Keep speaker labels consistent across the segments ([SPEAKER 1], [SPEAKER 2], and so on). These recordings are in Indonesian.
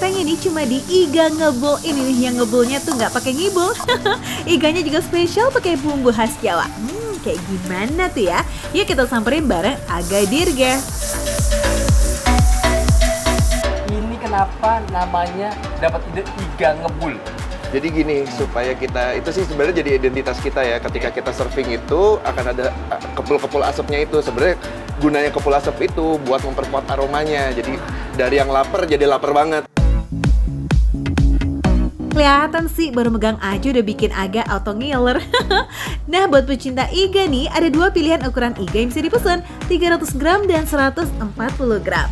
[SPEAKER 1] Katanya nih cuma di Iga Ngebul ini nih yang ngebulnya tuh nggak pakai ngibul. Iganya juga spesial pakai bumbu khas Jawa. Kayak gimana tuh ya? Yuk kita samperin bareng Aga Dirga.
[SPEAKER 2] Ini kenapa namanya dapat ide Iga Ngebul?
[SPEAKER 3] Jadi gini, supaya kita, itu sih sebenarnya jadi identitas kita ya. Ketika kita surfing itu akan ada kepul-kepul asapnya itu. Sebenarnya gunanya kepul asap itu buat memperkuat aromanya. Jadi dari yang lapar jadi lapar banget.
[SPEAKER 1] Kelihatan sih baru megang aja udah bikin agak auto ngiler. Nah buat pecinta iga nih, ada dua pilihan ukuran iga yang bisa dipesan, 300 gram dan 140 gram.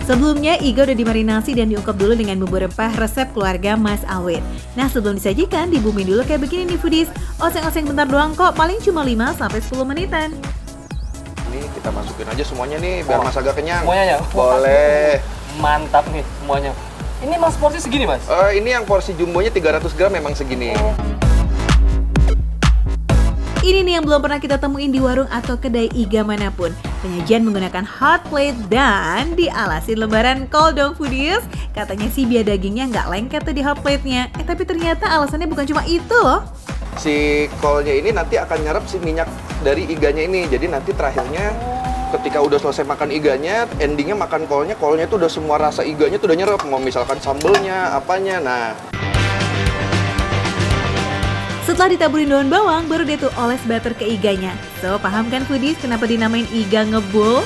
[SPEAKER 1] Sebelumnya, iga udah dimarinasi dan diungkep dulu dengan bumbu rempah resep keluarga Mas Awit. Nah, sebelum disajikan, dibumbui dulu kayak begini nih foodies. Oseng-oseng bentar doang kok, paling cuma 5-10 menitan.
[SPEAKER 3] Ini kita masukin aja semuanya nih, biar Mas agak kenyang.
[SPEAKER 2] Semuanya ya?
[SPEAKER 3] Boleh.
[SPEAKER 2] Mantap nih semuanya. Ini mas porsi segini mas?
[SPEAKER 3] Ini yang porsi jumbonya 300 gram memang segini.
[SPEAKER 1] Ini nih yang belum pernah kita temuin di warung atau kedai iga manapun. Penyajian menggunakan hot plate dan dialasi lembaran kol dong foodies. Katanya sih biar dagingnya nggak lengket tuh di hot plate-nya. Tapi ternyata alasannya bukan cuma itu loh.
[SPEAKER 3] Si kolnya ini nanti akan nyerap si minyak dari iganya ini. Jadi nanti terakhirnya ketika udah selesai makan iganya, endingnya makan kolnya tuh udah semua rasa iganya tuh udah nyerap. Mau misalkan sambelnya, apanya, nah.
[SPEAKER 1] Setelah ditaburin daun bawang, baru deh tuh oles butter ke iganya. So, paham kan foodies kenapa dinamain Iga Ngebul?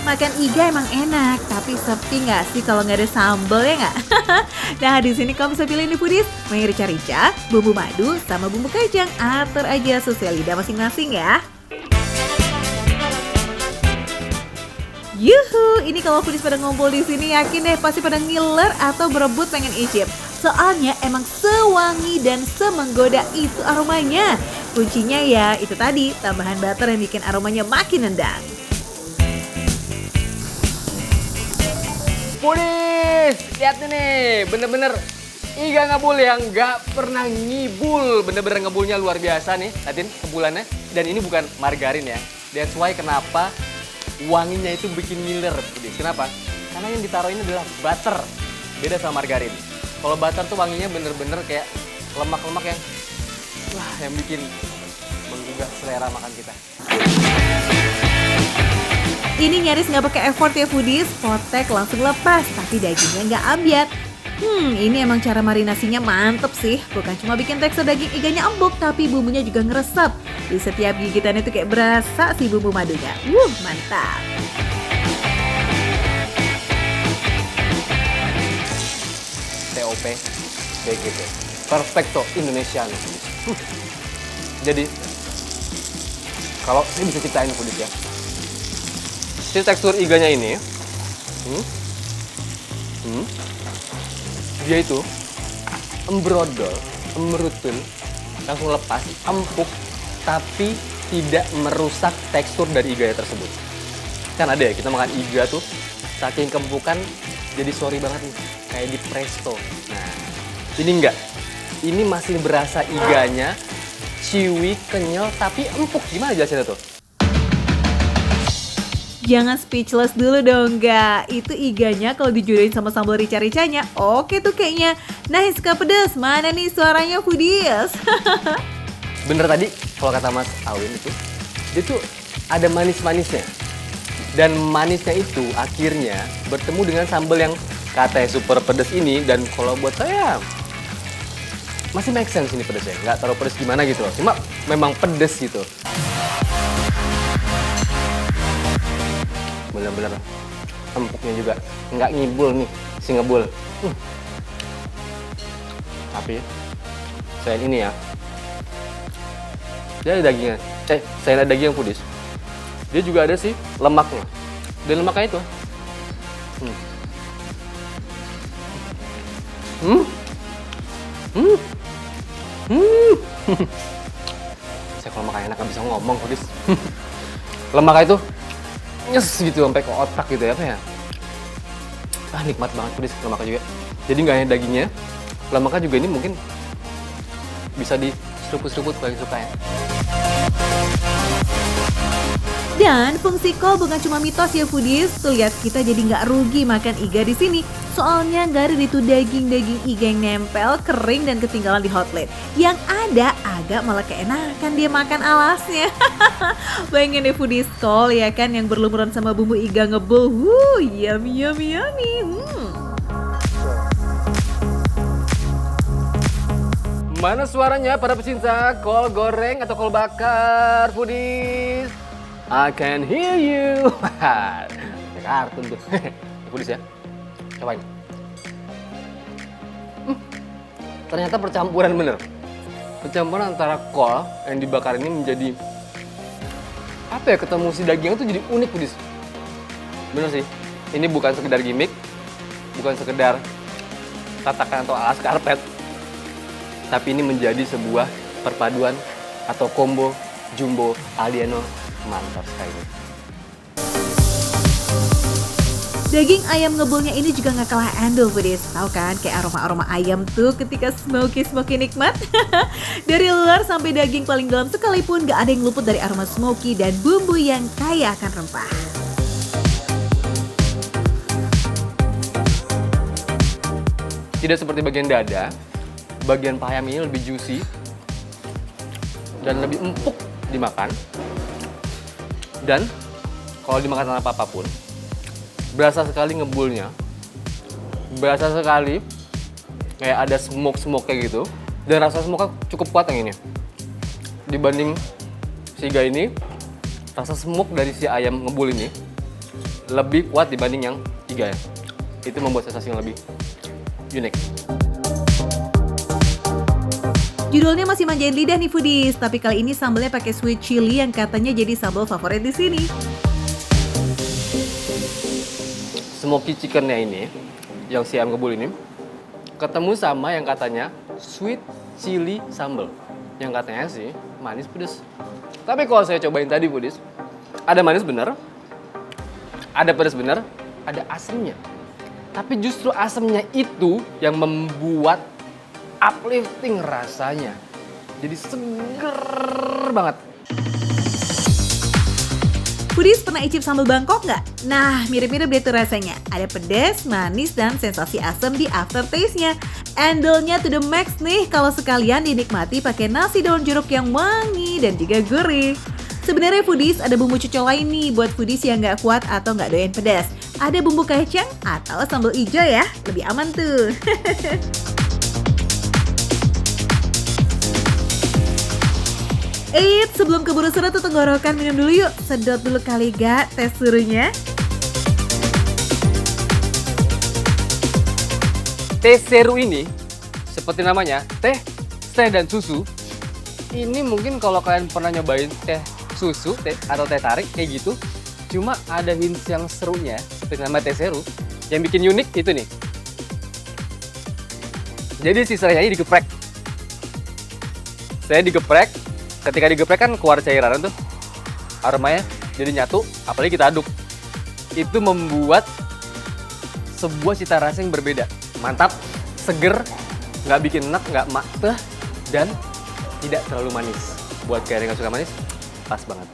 [SPEAKER 1] Makan iga emang enak, tapi sepi nggak sih kalau nggak ada sambal ya nggak? Nah di sini kamu bisa pilih nih foodies, mau yang rica-rica, bumbu madu, sama bumbu kacang. Atur aja sesuai lidah masing-masing ya. Yuhu, ini kalau foodies pada ngumpul di sini yakin deh pasti pada ngiler atau berebut pengen icip. Soalnya emang sewangi dan semenggoda itu aromanya. Kuncinya ya itu tadi, tambahan butter yang bikin aromanya makin nendang.
[SPEAKER 2] Foodies, lihat nih, bener-bener Iga Ngebul yang nggak pernah ngibul. Bener-bener ngebulnya luar biasa nih, liatin kebulannya. Dan ini bukan margarin ya, that's why kenapa wanginya itu bikin ngiler. Kenapa? Karena yang ditaruh ini adalah butter. Beda sama margarin. Kalau butter tuh wanginya bener-bener kayak lemak-lemak yang wah, yang bikin menggugah selera makan kita.
[SPEAKER 1] Ini nyaris nggak pakai effort ya foodies, potek langsung lepas, tapi dagingnya nggak ambiat. Ini emang cara marinasinya mantep sih. Bukan cuma bikin tekstur daging iganya empuk, tapi bumbunya juga ngeresep. Di setiap gigitannya tuh kayak berasa si bumbu madunya. Mantap.
[SPEAKER 2] TOP BGP Perfecto Indonesiano. Jadi kalau saya bisa ceritain foodies ya, si tekstur iganya ini dia itu embrodol, emrutun, langsung lepas, empuk, tapi tidak merusak tekstur dari iganya tersebut. Kan ada ya, kita makan iga tuh, saking kempukan, jadi sorry banget nih, kayak di presto. Nah, ini enggak. Ini masih berasa iganya, chewy, kenyal, tapi empuk. Gimana jelasinnya tuh?
[SPEAKER 1] Jangan speechless dulu dong, nggak. Itu iganya kalau dijodohin sama sambal rica-ricanya, oke tuh kayaknya. Nah, yang suka pedas, mana nih suaranya foodies?
[SPEAKER 2] Bener tadi, kalau kata Mas Awin itu, dia tuh ada manis-manisnya. Dan manisnya itu akhirnya bertemu dengan sambal yang katanya super pedas ini. Dan kalau buat saya, masih make sense ini pedasnya. Nggak terlalu pedas gimana gitu loh, cuma memang pedas gitu. Bener-bener empuknya juga, nggak ngibul nih, si ngebul. Tapi, selain ini ya, dia ada dagingnya. Selain ada daging yang foodies, dia juga ada sih lemaknya. Dan lemaknya itu. Saya kalau makan enak nggak bisa ngomong foodies. Lemaknya itu nyes gitu sampai ke otak gitu ya, apa ya? Nikmat banget foodies lemaknya juga. Jadi nggak hanya dagingnya, lemaknya juga ini mungkin bisa diseruput-seruput paling suka ya.
[SPEAKER 1] Dan fungsi kol bukan cuma mitos ya foodies. Tuh lihat, kita jadi nggak rugi makan iga di sini. Soalnya nggak ada itu daging-daging iga yang nempel, kering dan ketinggalan di hot plate. Yang ada agak malah keenakan dia makan alasnya. Bayangin deh foodies, kol ya kan yang berlumuran sama bumbu iga ngebul. Yummy yummy yummy.
[SPEAKER 2] Mana suaranya para pecinta kol goreng atau kol bakar foodies? I can hear you. Kartun tuh. Foodies ya. Cobain. Ternyata percampuran bener. Percampuran antara kol yang dibakar ini menjadi apa ya, ketemu si dagingnya tuh jadi unik foodies. Bener sih. Ini bukan sekedar gimmick, bukan sekedar tatakan atau alas karpet. Tapi ini menjadi sebuah perpaduan atau combo jumbo alieno mantap sekali.
[SPEAKER 1] Daging ayam ngebulnya ini juga nggak kalah endul foodies. Tahu kan kayak aroma-aroma ayam tuh ketika smoky nikmat. Dari luar sampai daging paling dalam sekalipun nggak ada yang luput dari aroma smoky dan bumbu yang kaya akan rempah.
[SPEAKER 2] Tidak seperti bagian dada, bagian paha ayam ini lebih juicy dan lebih empuk dimakan. Dan kalau dimakan tanpa apapun, berasa sekali ngebulnya, berasa sekali kayak ada smoke kayak gitu. Dan rasa smoke cukup kuat yang ini. Dibanding si iga ini, rasa smoke dari si ayam ngebul ini lebih kuat dibanding yang iga ya. Itu membuat sensasi yang lebih unik.
[SPEAKER 1] Judulnya masih manjain lidah nih foodies, tapi kali ini sambalnya pakai sweet chili yang katanya jadi sambal favorit di sini.
[SPEAKER 2] Smoky chickennya ini, yang si ayam ngebul ini, ketemu sama yang katanya sweet chili sambal. Yang katanya sih manis pedes. Tapi kalau saya cobain tadi foodies, ada manis bener, ada pedes bener, ada asamnya. Tapi justru asamnya itu yang membuat uplifting rasanya. Jadi seger banget.
[SPEAKER 1] Foodies pernah icip sambal Bangkok nggak? Nah, mirip-mirip deh tuh rasanya. Ada pedas, manis, dan sensasi asam di aftertaste-nya. Endolnya to the max nih kalau sekalian dinikmati pakai nasi daun jeruk yang wangi dan juga gurih. Sebenarnya foodies ada bumbu cocol lain nih buat foodies yang nggak kuat atau nggak doyan pedas. Ada bumbu kacang atau sambal hijau ya, lebih aman tuh. Eits, sebelum keburu seret tuh tenggorokan, minum dulu yuk. Sedot dulu kali gak teh suruhnya.
[SPEAKER 2] Teh seru ini, seperti namanya, teh dan susu. Ini mungkin kalau kalian pernah nyobain teh susu atau teh tarik kayak gitu, cuma ada hints yang serunya, seperti nama teh seru. Yang bikin unik itu nih. Jadi si serainya ini digeprek. Saya digeprek, ketika digeprek kan keluar cairan tuh. Aromanya jadi nyatu, apalagi kita aduk. Itu membuat sebuah cita rasa yang berbeda. Mantap, seger, nggak bikin enak, nggak mateh, dan tidak terlalu manis. Buat kalian yang nggak suka manis, pas banget.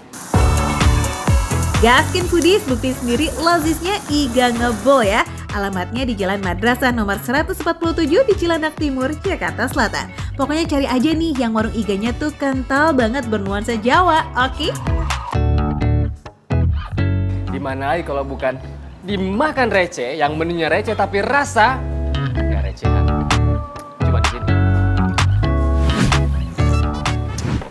[SPEAKER 1] Gaskin foodies, bukti sendiri lazisnya iga ngebul ya. Alamatnya di Jalan Madrasah nomor 147 di Cilandak Timur, Jakarta Selatan. Pokoknya cari aja nih yang warung iganya tuh kental banget bernuansa Jawa, oke?
[SPEAKER 2] Dimana lagi kalau bukan dimakan receh, yang menunya receh tapi rasa